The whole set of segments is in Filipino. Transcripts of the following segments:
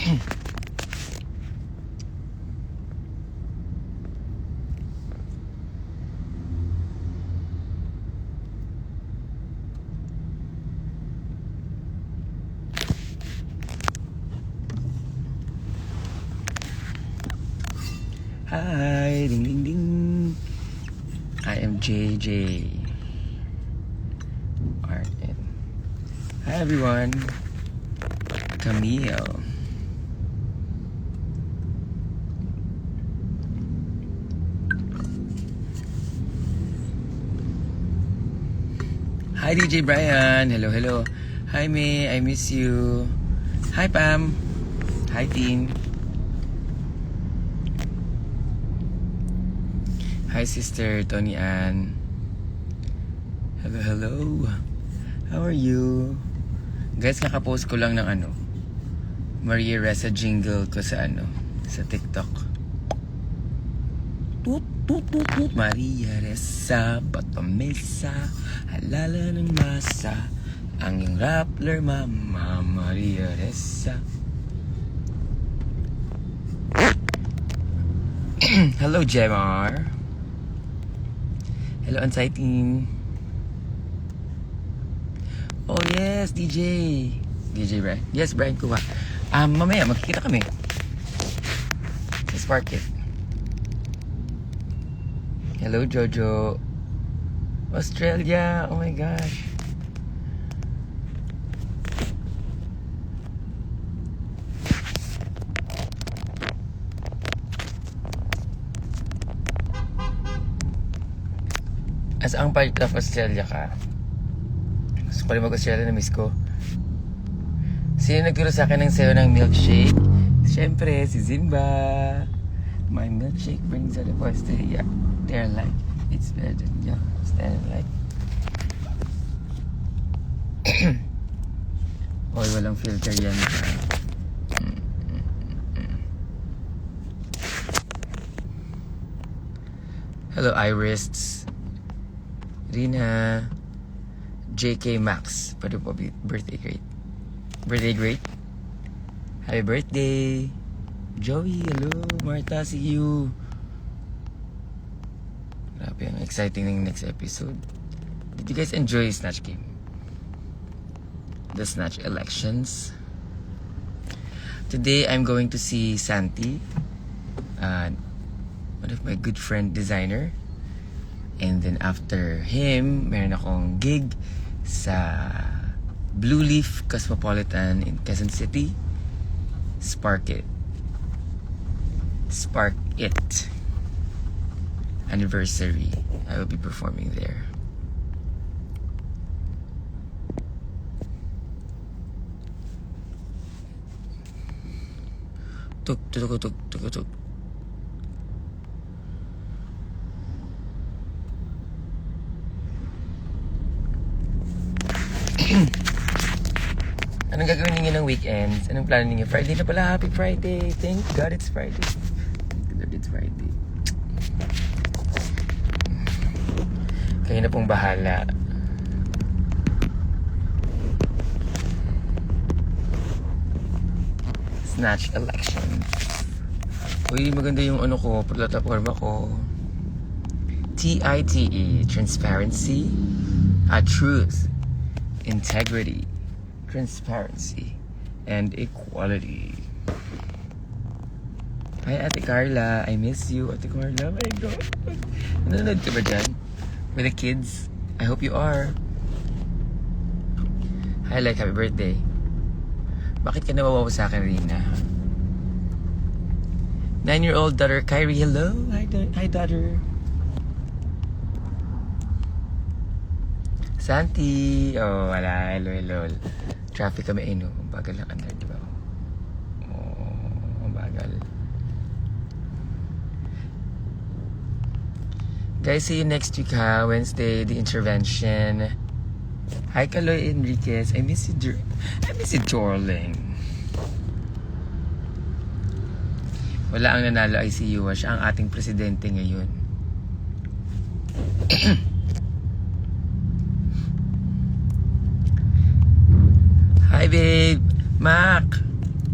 Hi, ding ding ding. I am JJ RN. Hi everyone. Camille. Hi DJ Brian. Hello, hello. Hi May, I miss you. Hi Pam. Hi team. Hi sister Tony Ann. Hello, hello. How are you? Guys, kakapost ko lang ng Maria Ressa jingle ko sa sa TikTok. Tut tut tut tut. Maria Ressa, Batamesa, halala ng masa, ang iyong Rappler mama, Maria Ressa. Hello Jemar. Hello, Anxiety. Oh, yes, DJ. DJ Brian. Yes, Brian Kuha. Mamaya, magkikita kami. Sa Sparkit. Hello, Jojo. Australia. Oh my gosh. As ang part of Australia ka, gusto ko rin mag-Australia, na miss ko. Sino nagturo sa akin ng sayo ng milkshake? Siyempre, si Zimba. My milkshake brings out the voice to yeah. They're like, it's better than yeah. Standing like. Oy, walang filter yan. Hello, Iris. Rina. JK Max. Pwede po birthday great. Birthday great. Happy birthday. Joey, hello. Martha, see you. Grabe, ang exciting ng next episode. Did you guys enjoy Snatch Game? The Snatch elections. Today, I'm going to see Santi. One of my good friend designer. And then after him, meron akong gig sa Blue Leaf Cosmopolitan in Quezon City. Spark It anniversary. I will be performing there. Tuk tuk tuk tuk tuk. Anong gagawin niyo ng weekends? Anong plano niyo? Friday na pala. Happy Friday. Thank God it's Friday. Thank God it's Friday. Kayo na pong bahala. Snatch election. Uy, maganda yung ko, plataforma ko. TITE, transparency, truth, integrity, transparency, and equality. Hi, Ate Carla. I miss you, Ate Carla. Oh my God. Nanonood ka ba dyan? With the kids? I hope you are. Hi, like, happy birthday. Bakit ka nawawaw sa akin, Rina? 9-year-old daughter, Kyrie, hello. Hi, daughter. Santi. Oh, wala. Hello. Traffic kami, no. Ang bagal lang andar, di ba? Oh, ang bagal. Guys, see you next week, ha? Wednesday, the intervention. Hi, Kaloy Enriquez. I miss you, darling. Wala ang nanalo, ICU. Siya ang ating presidente ngayon. Hi, babe. Mac.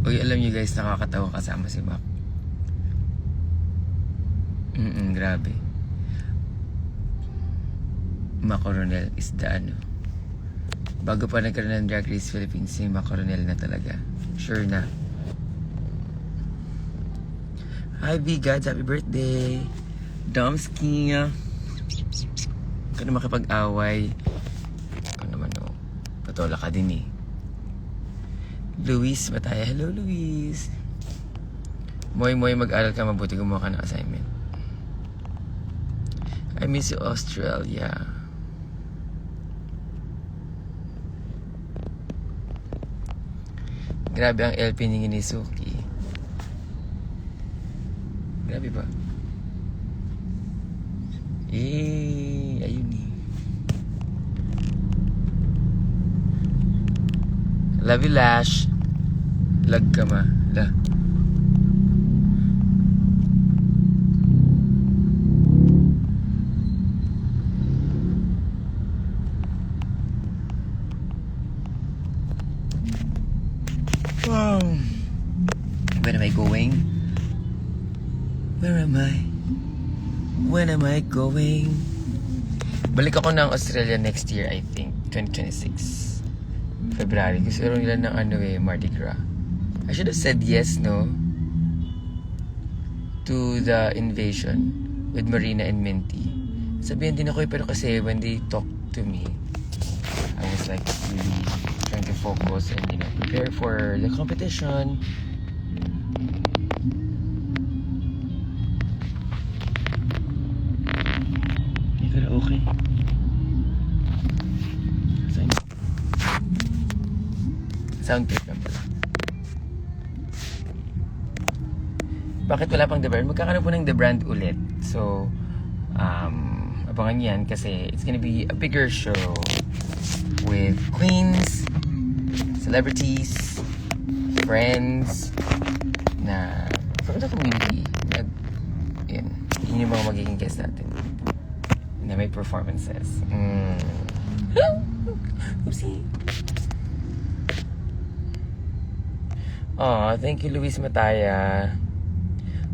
Uy, Uy, alam niyo guys, nakakatawa kasama si Mac. Grabe. Mac Coronel is the ano. Bago pa nagkaroon ng Drag Race Philippines, si Mac Coronel na talaga. Sure na. Hi, B-Gods. Happy birthday. Domski. Huwag ka na makipag-away. Ako naman, oh. Patola ka din, eh. Luis Mataya. Hello, Luis. Moy, mag-aral ka. Mabuti gumawa ka ng assignment. I miss you, Australia. Grabe ang LP ni Suki. Grabe ba? Ayun eh. Love you, Lash. Lag ka ma. La. Wow. Where am I going? Where am I? When am I going? Balik ako ng Australia next year, I think. 2026. February. Gusto nila ng Mardi Gras. I should have said yes, no? To the invasion with Marina and Minty. Sabihin din ako pero kasi when they talk to me, I was like really trying to focus and prepare for the competition. Pero okay. Sound trip lang pala. Bakit wala pang The Brand? Magkakaroon po ng The Brand ulit. So, abangan yan kasi it's gonna be a bigger show with queens, celebrities, friends na from the community. Yun yung mga magiging guest natin na may performances. Oopsie. Thank you, Luis Mataya.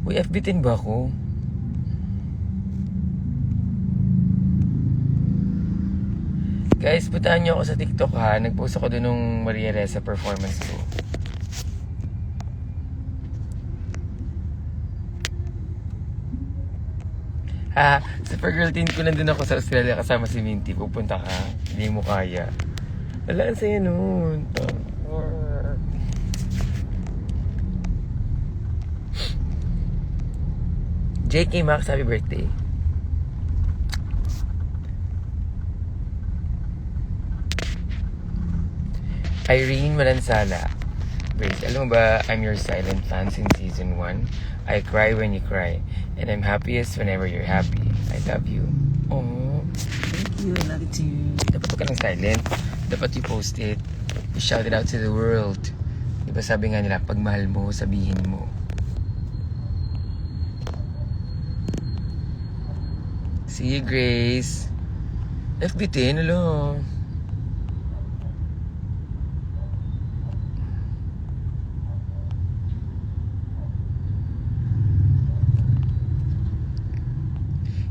Uy, FB10 ba ako? Guys, puntahan nyo ako sa TikTok ha. Nag-post ako dun nung Maria Reza performance ko. Sa Supergirl team ko nandun ako sa Australia kasama si Minty. Pupunta ka. Hindi mo kaya. Wala, ang saya nun. JK Max, happy birthday. Irene Malansala. Wait, alam mo ba, I'm your silent fan since season 1. I cry when you cry. And I'm happiest whenever you're happy. I love you. Oh, thank you. I love you too. Dapat ka lang silent. Dapat you post it. You shout it out to the world. Diba sabi nga nila, pag mahal mo, sabihin mo. See you, Grace. FB10, hello.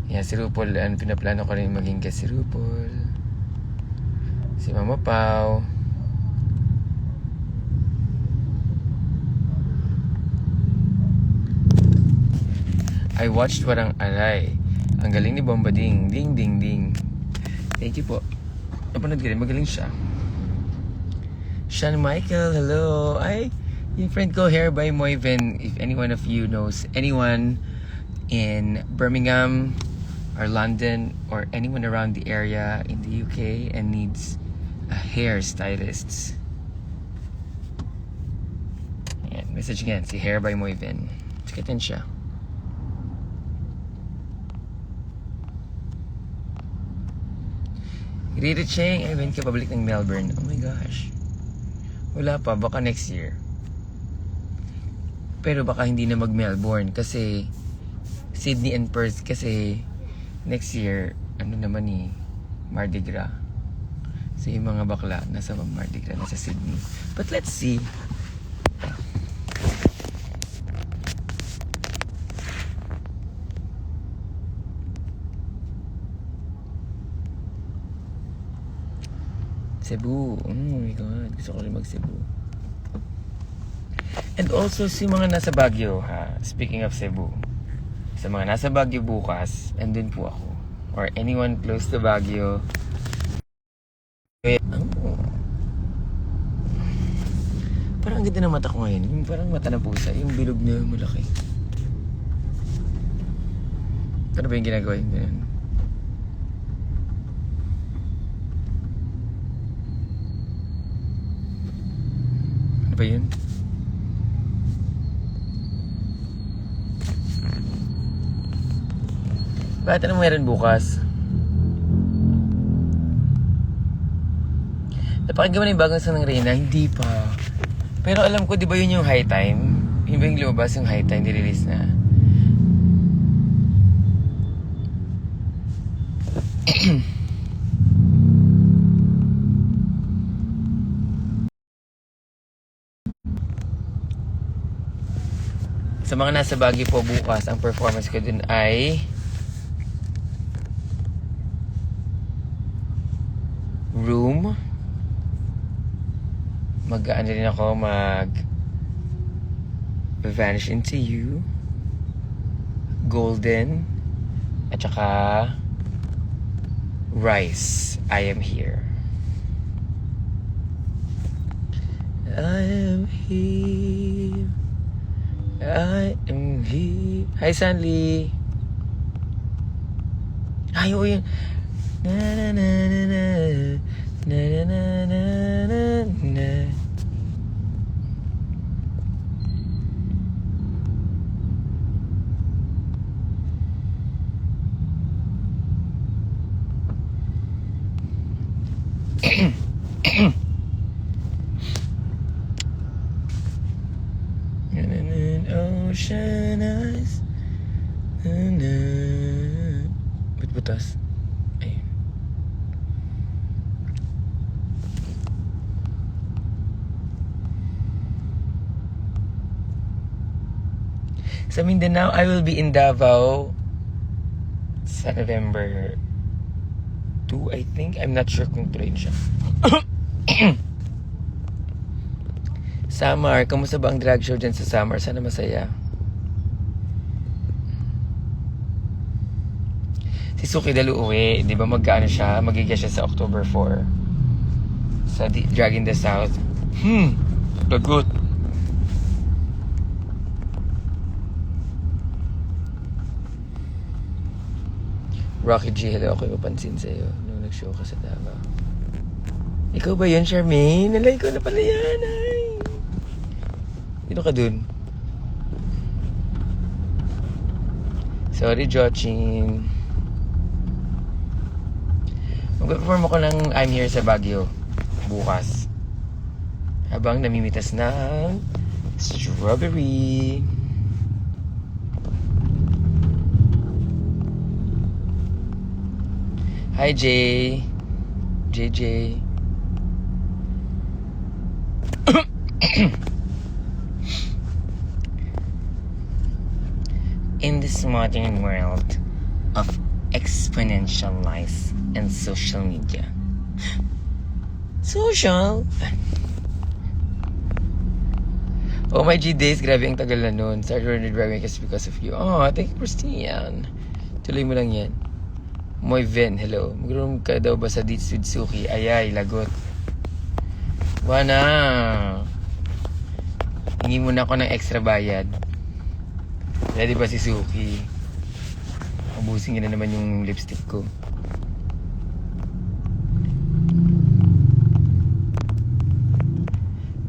Yeah, si RuPaul, pinaplano ko rin maging guest si RuPaul. Si Mama Pao. I watched Warang Aray. Ang galing ni Bombading. Ding, ding, ding. Thank you po. Napanood ka rin. Magaling siya. Sean Michael, hello. Ay, yung friend ko, Hair by Moyven. If any one of you knows anyone in Birmingham or London or anyone around the area in the UK and needs a hair stylist. Ayan, message again. Si Hair by Moyven. Tikatin siya. Rita Cheng, ay when ka pabalik ng Melbourne? Oh my gosh. Wala pa, baka next year. Pero baka hindi na mag-Melbourne kasi Sydney and Perth kasi next year, Mardi Gras. So yung mga bakla, nasa Mardi Gras, nasa Sydney. But let's see. Cebu. Oh my God. Gusto ko rin mag-Cebu. And also, si mga nasa Baguio, ha? Speaking of Cebu. Sa mga nasa Baguio bukas, andun po ako. Or anyone close to Baguio. Oh. Parang ang ganda ng mata ko ngayon. Yung parang mata ng pusa. Yung bilog na malaki. Ano ba yung ginagawa yung ganyan? Ano ba yun? Bakit ano meron bukas? Napakinggan mo na yung bagong sang ng Reyna? Hindi pa. Pero alam ko, di ba yun yung high time? Yun ba yung lumabas yung high time, nirelease na? Sa mga nasa Baguio po bukas, ang performance ko dun ay Room. Mag-ano rin ako, Vanish Into You, Golden, at saka Rise, I Am Here. I am here, I am here. Hi, Sanli. Ay, oo yun. Na na na na na na na na na na na. Ocean eyes. Ba't butas? Ayun. Sa Mindanao, I will be in Davao sa November 2, I think. I'm not sure kung train siya. Samar, kamusta ba ang drag show dyan sa Samar? Sana masaya. Si Suki Dalu uwi, di ba mag-ano siya? Magigya siya sa October 4 sa Drag in the South. Lagot. Rocky G, hello, ako yung mapansin sa'yo nung nag-show ka sa Davao. Ikaw ba yun, Charmaine? Nalay ko na pala yan, ay. Sino ka dun? Sorry, Jochin. Mag-perform ako ng I'm Here sa Baguio bukas. Habang namimitas ng strawberry. Hi, Jay. JJ. In this modern world of exponential life and social media. Social? Oh my G days, grabe ang tagal na nun. Started driving because of you. Oh, thank you, Christian. Tuloy mo lang yan. Moy Ven, hello. Mag-room ka daw ba sa Deets with Suki? Ayay, lagot. Wana. Hingi muna ako ng extra bayad. Ready ba si Suki? Ubusin niya na naman yung lipstick ko.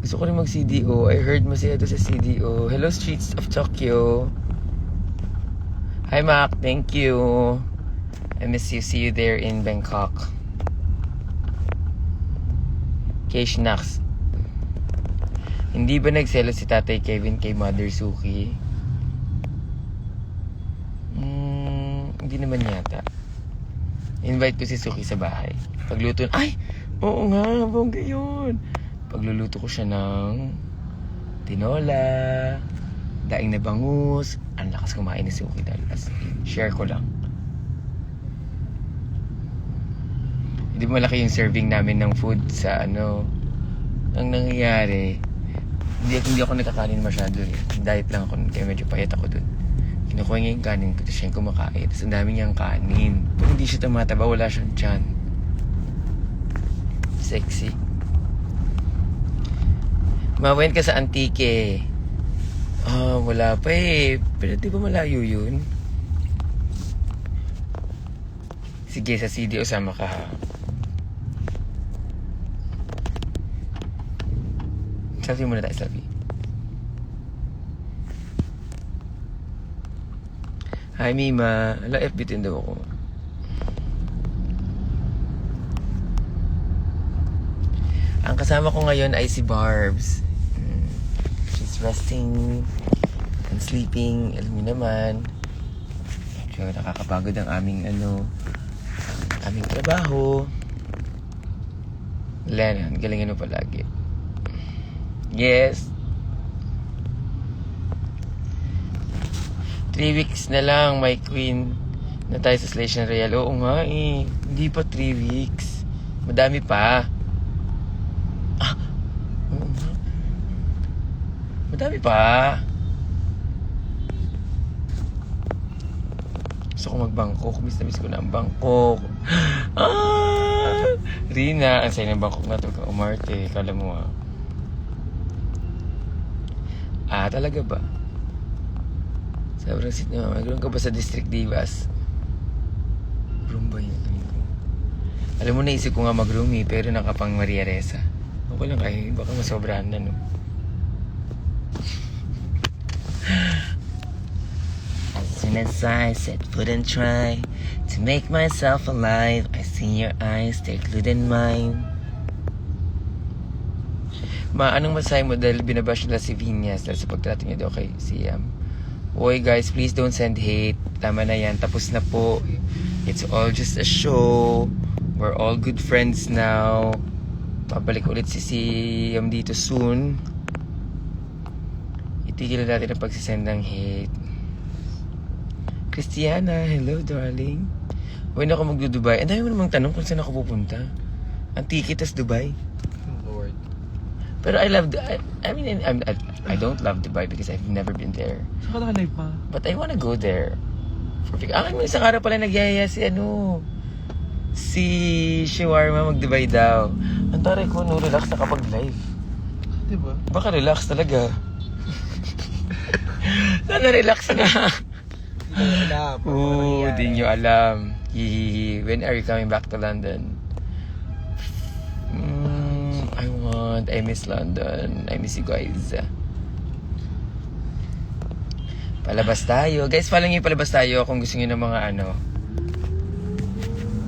Gusto ko rin mag-CDO. I heard masaya doon sa CDO. Hello, Streets of Tokyo. Hi, Mac. Thank you. I miss you. See you there in Bangkok. Keish Nax. Hindi ba nagselo si Tatay Kevin kay Mother Suki? Hindi naman yata. Invite ko si Suki sa bahay. Pagluto, ay! Oo nga, bongga yun. Pagluluto ko siya ng tinola, daing na bangus. Ang lakas kumain ni Suki dahil share ko lang. Hindi malaki yung serving namin ng food sa ano. Ang nangyayari, hindi ako nakakanin masyado eh. Diet lang ako nun, kaya medyo payat ako dun. Kinukuha niya yung kanin ko, tapos siya yung kumakain. Tapos ang dami niyang kanin. Pero hindi siya tumataba, wala siyang tiyan. Sexy. Mawain ka sa Antique. Wala pa eh. Pero di ba malayo yun? Sige, sa CD usama ka ha. Selfie muna tayo, selfie. Hi, Mima. Ala, FB din daw ako. Ang kasama ko ngayon ay si Barbs. She's resting and sleeping. Alam niyo naman. So, nakakapagod ang aming aming trabaho. Lennon, galingan mo palagi. Yes. 3 weeks na lang, my queen, na tayo sa Station Royal. Oo nga eh. Hindi pa 3 weeks. Madami pa. Oo nga. Madami pa. Gusto ko mag-Bangkok. Miss na miss ko na ang Bangkok. Rina, ang saya ng Bangkok na ito. Umarte, kala mo talaga ba? Sobrang sit na mag-room ka ba sa District Divas? Room ba yun? Alam mo, naisip ko nga mag-room eh, pero nakapang Maria Reza. Okay lang kayo, baka masobrahan na no. As soon as I set foot and try to make myself alive, I see your eyes, they're glued in mine. Anong masahe mo dahil binabash nila si Vinyas dahil sa pagtrato niya daw kay Siam? Oy guys, please don't send hate. Tama na yan, tapos na po. It's all just a show. We're all good friends now. Pabalik ulit si Siam dito soon. Itigil natin ang pagsisend ng hate. Christiana, hello darling. When ako mag-Dubai, ang dami mo namang tanong kung saan ako pupunta. Antique tas Dubai. Lord. Pero I don't love Dubai because I've never been there. Saka naka-live pa. But I wanna go there. Akin mo isang araw pala nagyayaya si Shawarma mag-Dubai daw. Ang taray ko, no, relax na kapag live. Diba? Baka relax talaga. Sana relax na. Di nyo alam. Hihihi. When are you coming back to London? I miss London. I miss you guys. Palabas tayo. Guys, follow nyo yung palabas tayo kung gusto nyo ng mga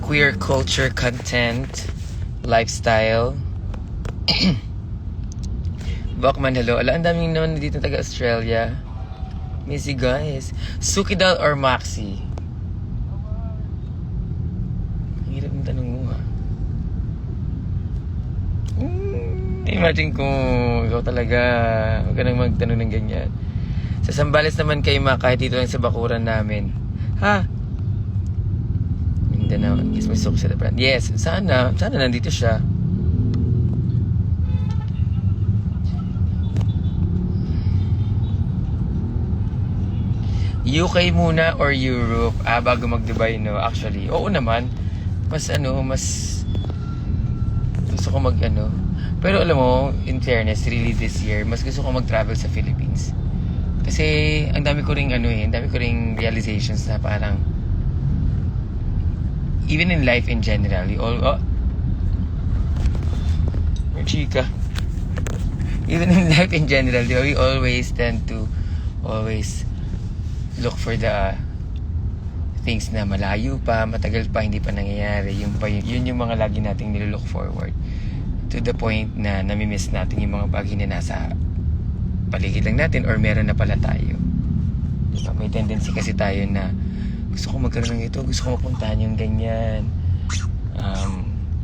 queer culture content, lifestyle. Bachman, hello. Ala, ang daming naman dito taga Australia. Miss you guys. Sukidal or Maxi? Ang hirap ng tanong mo ha. Imagine kung ikaw talaga, huwag ka nang magtanong ng ganyan. Sa Sambales naman kayo kahit dito lang sa bakuran namin. Ha? Mindanao. Yes, may sook sa brand. Yes, sana nandito siya. UK muna or Europe? Bago mag-Dubai, no? Actually, oo naman. Mas gusto ko pero alam mo, in fairness, really this year, mas gusto ko mag-travel sa Philippines. Kasi ang dami ko ring realizations na parang even in life in general, chika. Even in life in general, di ba, we always tend to look for the things na malayo pa, matagal pa, hindi pa nangyayari. Yun yung mga lagi nating nililook forward. To the point na namimiss natin yung mga bagay na nasa paligid lang natin or meron na pala tayo. Diba? May tendency kasi tayo na gusto ko magkaroon ng ito, gusto ko mapuntahan yung ganyan,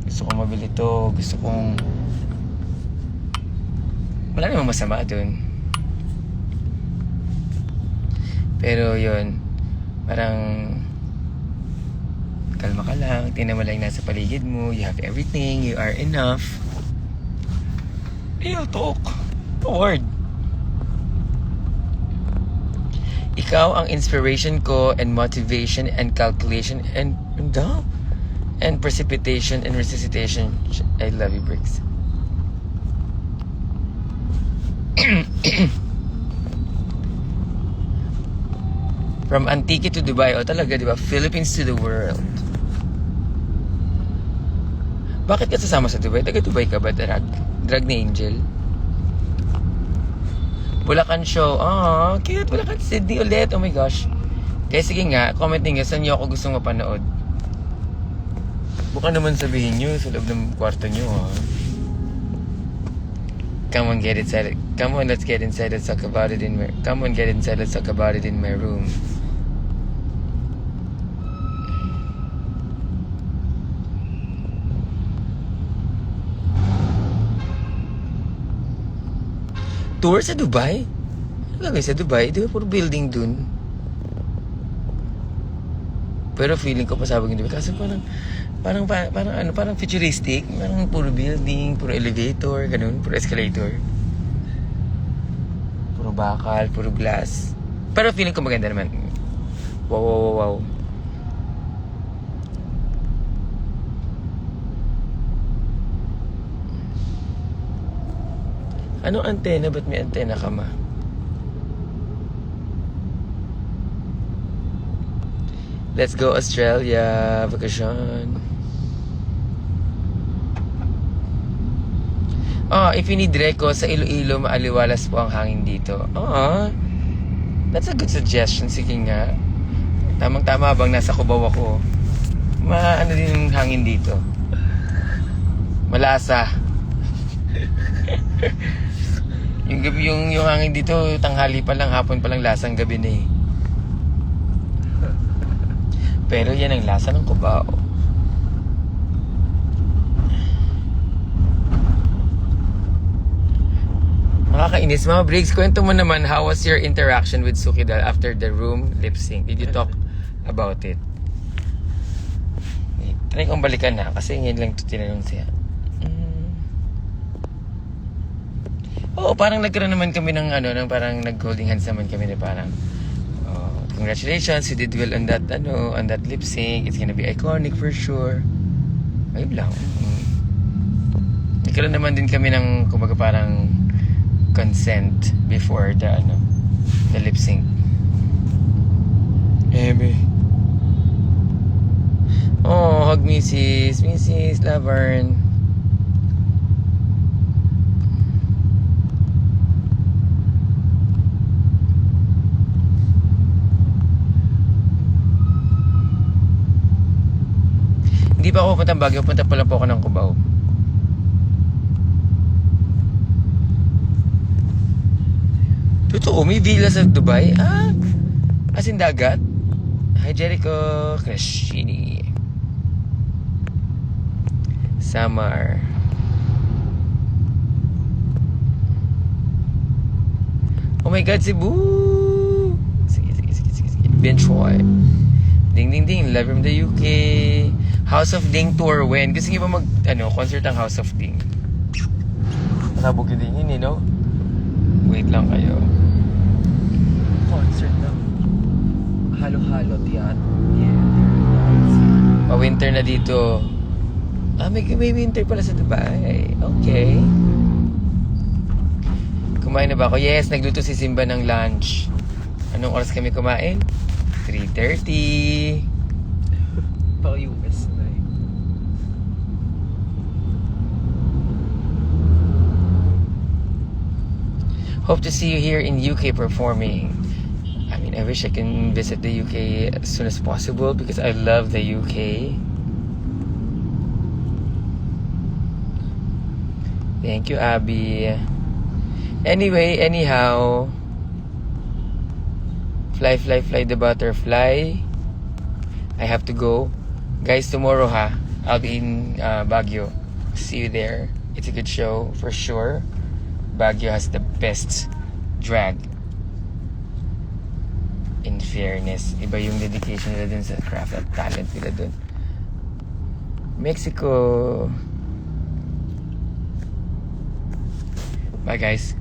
gusto ko mabili ito, gusto kong wala namang masama dun. Pero yun, parang Kalma ka lang. Tingnan mo lang nasa paligid mo. You have everything. You are enough. Real talk. Word. Ikaw ang inspiration ko and motivation and calculation and precipitation and resuscitation. I love you, Briggs. From Antique to Dubai. O talaga, di ba? Philippines to the world. Bakit ka sasama sa Dubai? Taga Dubai ka ba? Drag ni Angel? Bulacan show. Ah, cute. Bulacan Sydney ulit. Oh my gosh. Kaya sige nga, comment nyo saan nyo ako gustong mapanood. Baka naman sabihin nyo sa loob ng kwarto nyo, ha? Come on, get inside. Come on, let's get inside. Let's talk about it in my... Come on, get inside. Let's talk about it in my room. Tour sa Dubai? Ano gagawin sa Dubai? Di ba puro building dun? Pero feeling ko pasabog yung Dubai. Kasi parang futuristic. Parang puro building, puro elevator, ganun. Puro escalator. Puro bakal, puro glass. Pero feeling ko maganda naman. Wow. Anong antena? Ba't may antena ka, ma? Let's go Australia. Vacation. If you need reco, sa Iloilo, maaliwalas po ang hangin dito. That's a good suggestion. Sige nga. Tamang-tama bang nasa Cubao ako. Ano din yung hangin dito? Malasa. Yung gabi, yung hangin dito, tanghali pa lang, hapon pa lang, lasang gabi na eh. Pero yan ang lasa ng Cubao. Nakakainis. Mga Briggs, kwento mo naman, how was your interaction with Sukidal after the room lip sync? Did you talk about it? Wait, try kong balikan na kasi ngayon lang ito tinanong siya. Oo, parang nagkaroon naman kami ng parang nag-holding hands naman kami na parang congratulations, you did well on that lip sync. It's gonna be iconic for sure. Ayun lang. Nagkaroon naman din kami ng kumbaga parang consent before the lip sync. Ebe. Oh, hug Mrs. Laverne. Hindi pa ako pupunta ng Baguio, punta pa lang po ako ng Cubao. Totoo, may villa sa Dubai? As in dagat? Hi Jericho, Crashini. Samar. Oh my God, Cebu! Sige. Ben Choi. Ding, live from the UK. House of Ding tour when? Gusto niyo ba concert ang House of Ding? Pasabog din yun no? Wait lang kayo. Concert na. Halo-halo, tiyan. Yeah. Pa-winter na dito. May winter pala sa Dubai. Okay. Kumain na ba ako? Yes, nagluto si Simba ng lunch. Anong oras kami kumain? 3:30. Pa-US na eh. Hope to see you here in UK performing. I mean, I wish I can visit the UK as soon as possible because I love the UK. Thank you, Abby. Anyway, anyhow, fly the butterfly. I have to go. Guys, tomorrow I'll be in Baguio. See you there. It's a good show for sure. Baguio has the best drag. In fairness, iba yung dedication nila dun sa craft at talent nila dun. Mexico. Bye guys.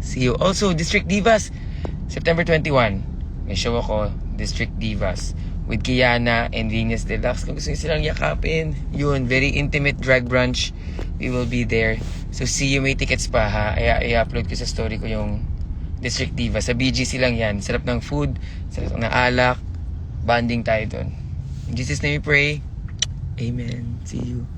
See you. Also, District Divas. September 21. May show ako. District Divas. With Kiana and Venus Deluxe. Kung gusto nyo silang yakapin. Yun. Very intimate drag brunch. We will be there. So see you. May tickets pa ha. I-upload ko sa story ko yung District Divas. Sa BGC lang yan. Sarap ng food. Sarap ng alak. Bonding tayo dun. In Jesus' name we pray. Amen. See you.